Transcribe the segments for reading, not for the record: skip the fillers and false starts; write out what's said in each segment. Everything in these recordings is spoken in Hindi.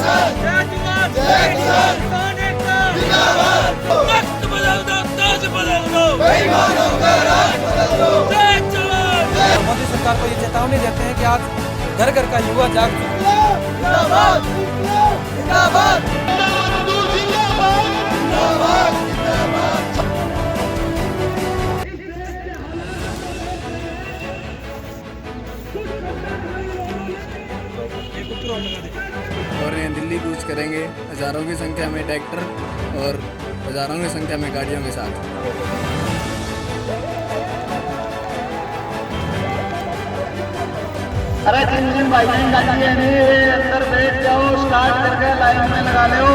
जय जवान जय किसान वक्त बदल दो, ताज बदल दो, बेईमानों का राज बदल दो। जय जवान। मोदी सरकार को ये चेतावनी देते हैं कि आज घर घर का युवा जाग चुका है। जिंदाबाद जिंदाबाद मजदूर जिंदाबाद जिंदाबाद जिंदाबाद। और ये दिल्ली कूच करेंगे हजारों की संख्या में ट्रैक्टर और हजारों की संख्या में गाड़ियों के साथ। अरे जिन भाई बहन गाड़ी है नहीं अंदर बैठ जाओ, स्टार्ट करके लाइन में लगा लो।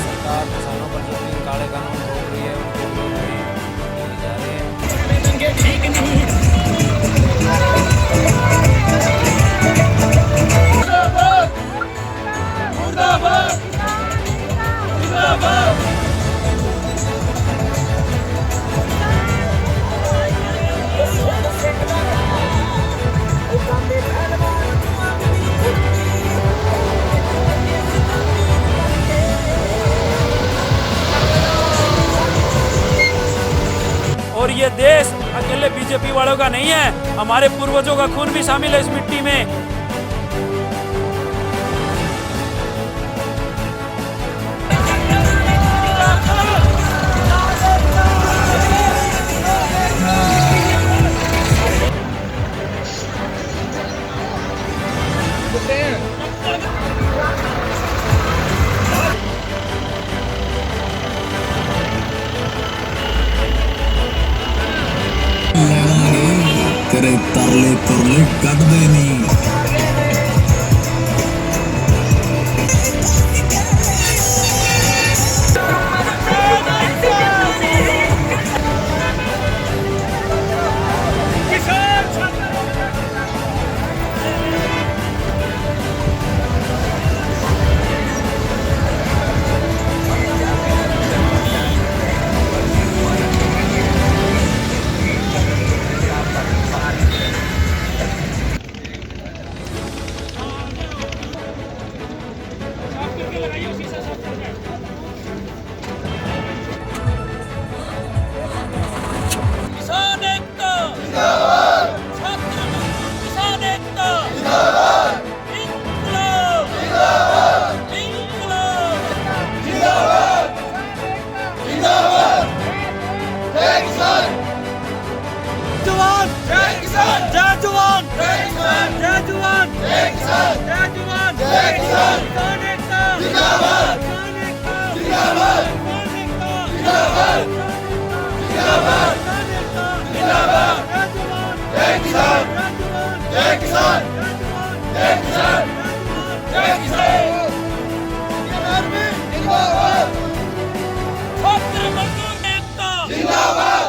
सरकार किसानों पर जो तीन काले कानून थोप रही है उनके विरोध में किए जा रहे हैं। मुर्दाबाद जिंदाबाद। और ये देश अकेले बीजेपी वालों का नहीं है, हमारे पूर्वजों का खून भी शामिल है इस मिट्टी में। तेरे तरले तुरले कट देनी। किसान एकता जिंदाबाद, छात्र किसान एकता जिंदाबाद, इंकलाब जिंदाबाद, इंकलाब जिंदाबाद जिंदाबाद। जय किसान जवान जय किसान जय जवान जय किसान जय जवान जय किसान जय जवान जय किसान। किसान एकता जिंदाबाद, किसान एकता जिंदाबाद, किसान एकता जिंदाबाद जिंदाबाद जिंदाबाद। जय किसान जय किसान जय किसान जय किसान। छात्र मजदूर एकता जिंदाबाद,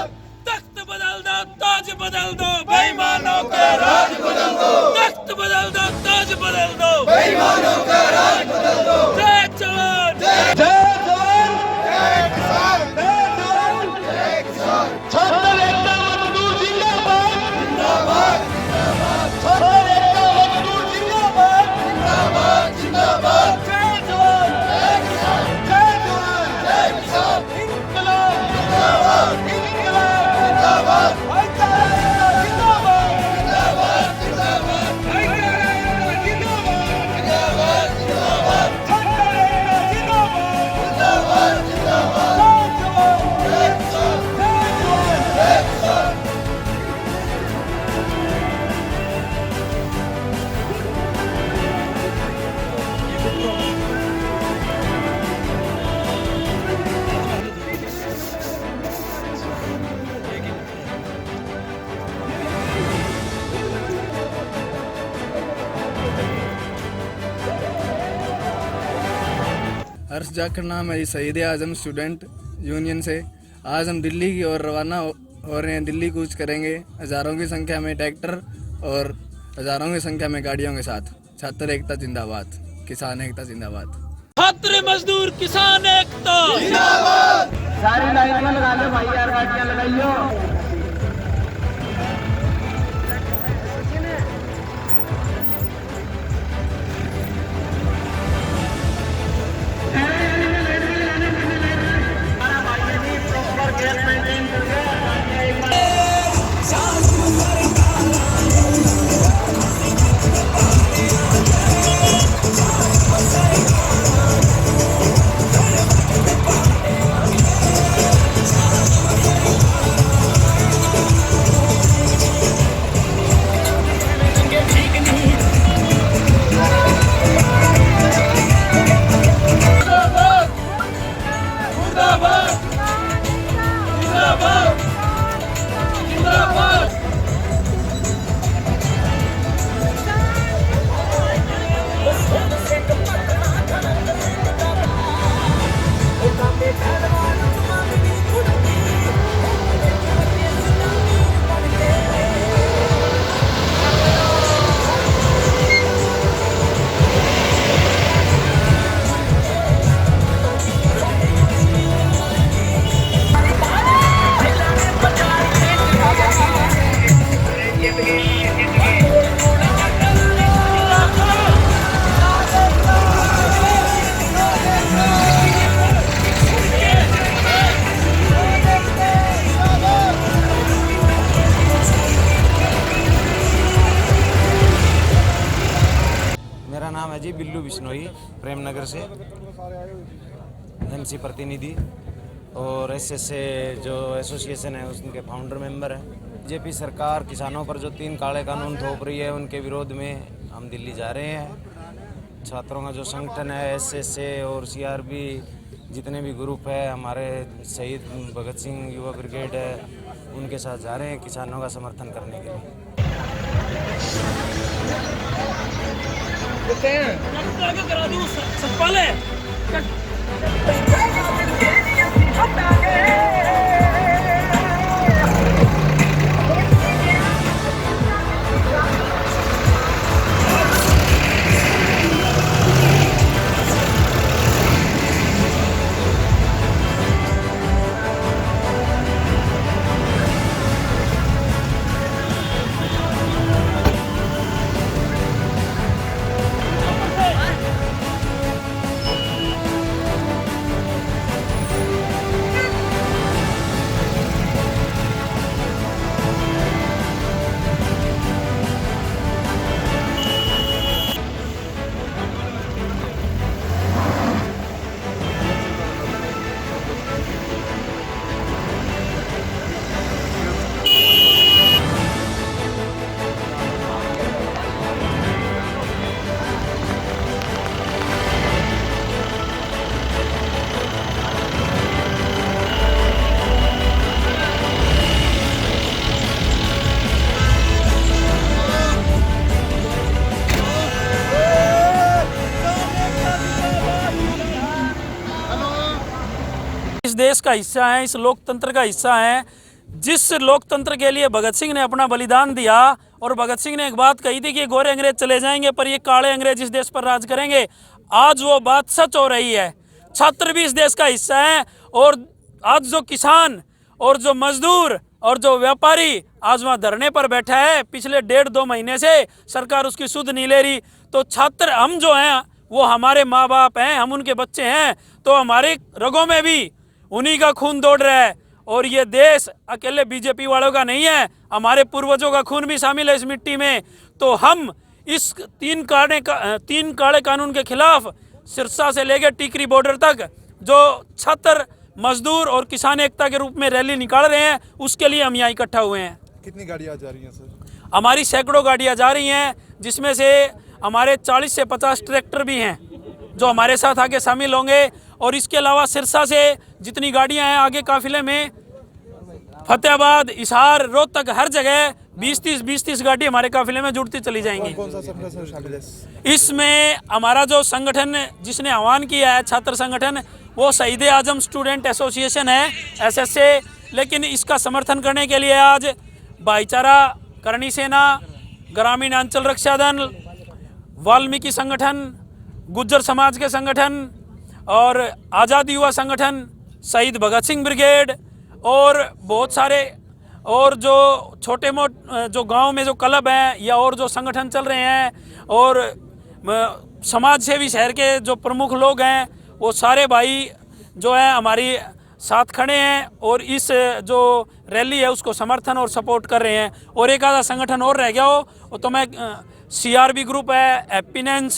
तख्त बदल दो, ताज बदल दो, बेईमानों का राज बदल दो। तख्त बदल दो, ताज बदल दो, बेईमानों का राज बदल दो। जय जवान जय जवान जय किसान जय जवान जय किसान। छात्र एकता मजदूर जिंदाबाद जिंदाबाद जिंदाबाद। छात्र एकता मजदूर जिंदाबाद जिंदाबाद जिंदाबाद। जय जवान जय किसान जय जवान जय किसान। इंकलाब जिंदाबाद, इंकलाब जिंदाबाद, भाईचारा जिंदाबाद जिंदाबाद जिंदाबाद, भाईचारा जिंदाबाद जिंदाबाद जिंदाबाद। छात्र एकता जिंदाबाद जिंदाबाद जिंदाबाद। जय जवान जय किसान जय जवान जय किसान। हर्ष जाखड़ नाम है शहीद आजम स्टूडेंट यूनियन से। आज हम दिल्ली की ओर रवाना हो रहे हैं। दिल्ली कूच करेंगे हजारों की संख्या में ट्रैक्टर और हजारों की संख्या में गाड़ियों के साथ। छात्र एकता जिंदाबाद। किसान एकता जिंदाबाद। छात्र मजदूर किसान एकता सारी लाइन में लगा लो भाई यार, गाड़ियां लगाइयो। मेरा नाम है जी बिल्लू बिश्नोई, प्रेमनगर से एमसी प्रतिनिधि और एसएसए जो एसोसिएशन है उसके फाउंडर मेंबर है। बीजेपी सरकार किसानों पर जो 3 काले कानून थोप रही है उनके विरोध में हम दिल्ली जा रहे हैं। छात्रों का जो संगठन है एसएसए और सीआरबी जितने भी ग्रुप है हमारे शहीद भगत सिंह युवा ब्रिगेड है उनके साथ जा रहे हैं किसानों का समर्थन करने के लिए। करा दूं सतपाल है इस देश का हिस्सा है, इस लोकतंत्र का हिस्सा है। जिस लोकतंत्र के लिए भगत सिंह ने अपना बलिदान दिया और भगत सिंह ने एक बात कही थी कि गोरे अंग्रेज चले जाएंगे पर ये काले अंग्रेज इस देश पर राज करेंगे, आज वो बात सच हो रही है। छात्र भी इस देश का हिस्सा है और आज जो किसान और जो मजदूर और जो व्यापारी आज वहाँ धरने पर बैठा है, पिछले 1.5-2 महीने से सरकार उसकी सुध नहीं ले रही। तो छात्र हम जो हैं वो हमारे माँ बाप हैं, हम उनके बच्चे हैं, तो हमारे रगों में भी उन्हीं का खून दौड़ रहा है। और ये देश अकेले बीजेपी वालों का नहीं है, हमारे पूर्वजों का खून भी शामिल है इस मिट्टी में। तो हम इस 3 काले कानून के खिलाफ सिरसा से लेकर टिकरी बॉर्डर तक जो छात्र मजदूर और किसान एकता के रूप में रैली निकाल रहे हैं, उसके लिए हम यहाँ इकट्ठा हुए हैं। कितनी गाड़ियाँ जा रही हैं सर? हमारी सैकड़ों गाड़ियाँ जा रही हैं, जिसमें से हमारे 40 से 50 ट्रैक्टर भी हैं जो हमारे साथ आगे शामिल होंगे। और इसके अलावा सिरसा से जितनी गाड़ियाँ हैं आगे काफिले में, फतेहाबाद, हिसार, रोहतक, हर जगह 20-30 गाड़ी हमारे काफिले में जुड़ती चली जाएंगी। कौन सा संगठन शामिल है? इसमें हमारा जो संगठन जिसने आह्वान किया है, छात्र संगठन, वो शहीद आजम स्टूडेंट एसोसिएशन है, एसएसए। लेकिन इसका समर्थन करने के लिए आज भाईचारा करणी सेना, ग्रामीण अंचल रक्षा दल, वाल्मीकि संगठन, गुज्जर समाज के संगठन और आज़ादी युवा संगठन, शहीद भगत सिंह ब्रिगेड और बहुत सारे और जो छोटे मोटे जो गांव में जो क्लब हैं या और जो संगठन चल रहे हैं और समाज सेवी शहर के जो प्रमुख लोग हैं वो सारे भाई जो है हमारी साथ खड़े हैं और इस जो रैली है उसको समर्थन और सपोर्ट कर रहे हैं। और एक आधा संगठन और रह गया हो तो मैं CRB ग्रुप है, हैप्पीनेस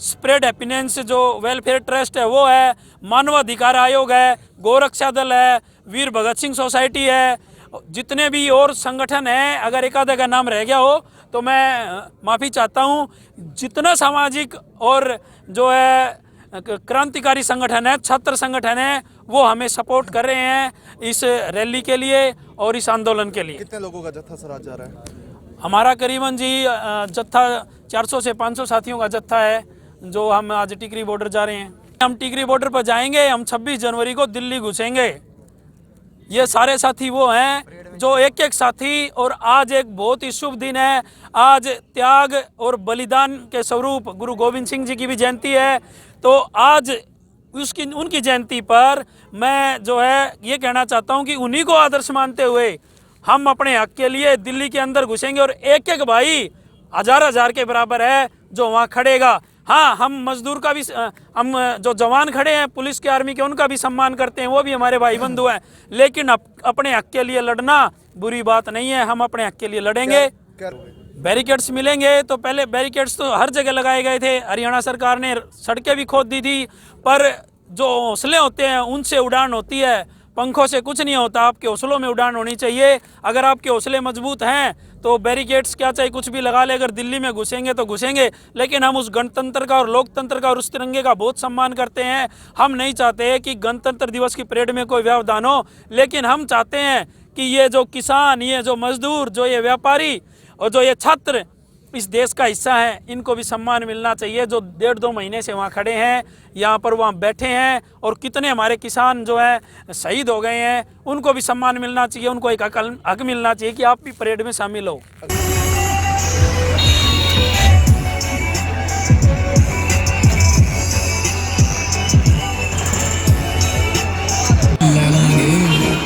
स्प्रेड हैप्पीनेस जो वेलफेयर ट्रस्ट है वो है, मानवाधिकार आयोग है, गोरक्षा दल है, वीर भगत सिंह सोसाइटी है, जितने भी और संगठन हैं, अगर एक आधा का नाम रह गया हो तो मैं माफ़ी चाहता हूँ। जितना सामाजिक और जो है क्रांतिकारी संगठन है, छात्र संगठन है, वो हमें सपोर्ट कर रहे हैं इस रैली के लिए और इस आंदोलन के लिए। कितने लोगों का जत्था सर आज जा रहा है? हमारा करीबन जी जत्था 400 से 500 साथियों का जत्था है जो हम आज टिकरी बॉर्डर जा रहे हैं। हम टिकरी बॉर्डर पर जाएंगे, हम 26 जनवरी को दिल्ली घुसेंगे। ये सारे साथी वो हैं जो एक एक साथी, और आज एक बहुत ही शुभ दिन है। आज त्याग और बलिदान के स्वरूप गुरु गोविंद सिंह जी की भी जयंती है, तो आज उनकी जयंती पर मैं जो है ये कहना चाहता हूँ कि उन्हीं को आदर्श मानते हुए हम अपने हक के लिए दिल्ली के अंदर घुसेंगे और एक एक भाई हजार के बराबर है जो वहाँ खड़ेगा। हाँ, हम मजदूर का भी, हम जो जवान खड़े हैं पुलिस के, आर्मी के, उनका भी सम्मान करते हैं, वो भी हमारे भाई बंधु हैं, लेकिन अपने हक के लिए लड़ना बुरी बात नहीं है। हम अपने हक के लिए लड़ेंगे। बैरिकेड्स मिलेंगे तो पहले बैरिकेड्स तो हर जगह लगाए गए थे, हरियाणा सरकार ने सड़कें भी खोद दी थी, पर जो हौसले होते हैं उनसे उड़ान होती है, पंखों से कुछ नहीं होता। आपके हौसलों में उड़ान होनी चाहिए। अगर आपके हौसले मजबूत हैं तो बैरिकेड्स क्या चाहिए कुछ भी लगा ले, अगर दिल्ली में घुसेंगे तो घुसेंगे, लेकिन हम उस गणतंत्र का और लोकतंत्र का और उस तिरंगे का बहुत सम्मान करते हैं। हम नहीं चाहते कि गणतंत्र दिवस की परेड में कोई व्यवधान हो, लेकिन हम चाहते हैं कि ये जो किसान, ये जो मजदूर, जो ये व्यापारी और जो ये छात्र इस देश का हिस्सा है, इनको भी सम्मान मिलना चाहिए। जो 1.5-2 महीने से वहाँ खड़े हैं, यहाँ पर वहाँ बैठे हैं, और कितने हमारे किसान जो है शहीद हो गए हैं, उनको भी सम्मान मिलना चाहिए, उनको एक हक मिलना चाहिए कि आप भी परेड में शामिल हो।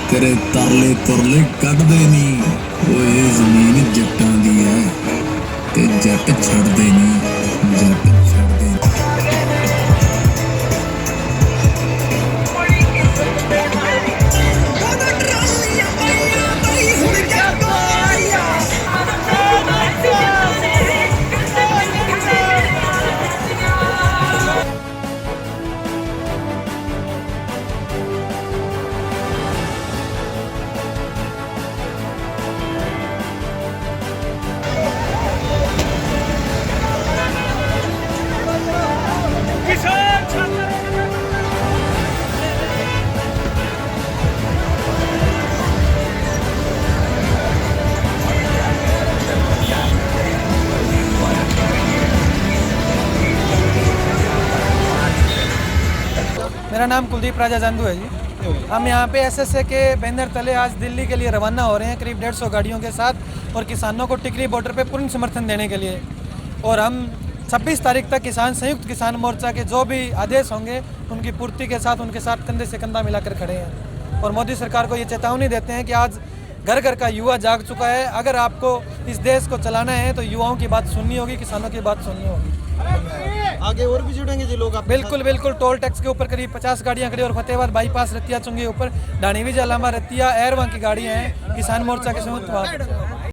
तेरे तरले तुरले कटदे नी, ओए जमीन जट्टां दी है ते जट छड़दे नी, जट छड़दे नी। मेरा नाम कुलदीप राजा जांदू है जी। हम यहाँ पे SSA के बैनर तले आज दिल्ली के लिए रवाना हो रहे हैं करीब 150 गाड़ियों के साथ, और किसानों को टिकरी बॉर्डर पे पूर्ण समर्थन देने के लिए। और हम 26 तारीख तक किसान संयुक्त किसान मोर्चा के जो भी आदेश होंगे उनकी पूर्ति के साथ उनके साथ कंधे से कंधा मिलाकर खड़े हैं। और मोदी सरकार को ये चेतावनी देते हैं कि आज घर घर का युवा जाग चुका है। अगर आपको इस देश को चलाना है तो युवाओं की बात सुननी होगी, किसानों की बात सुननी होगी। आगे और भी जुड़ेंगे जी लोग? बिल्कुल बिल्कुल। टोल टैक्स के ऊपर करीब 50 गाड़ियां खड़ी, और फतेहाबाद बाईपास रतिया चुंगी ऊपर ढाणीवी जलामा रतिया एरवा की गाड़ियां हैं किसान मोर्चा के संयुक्त।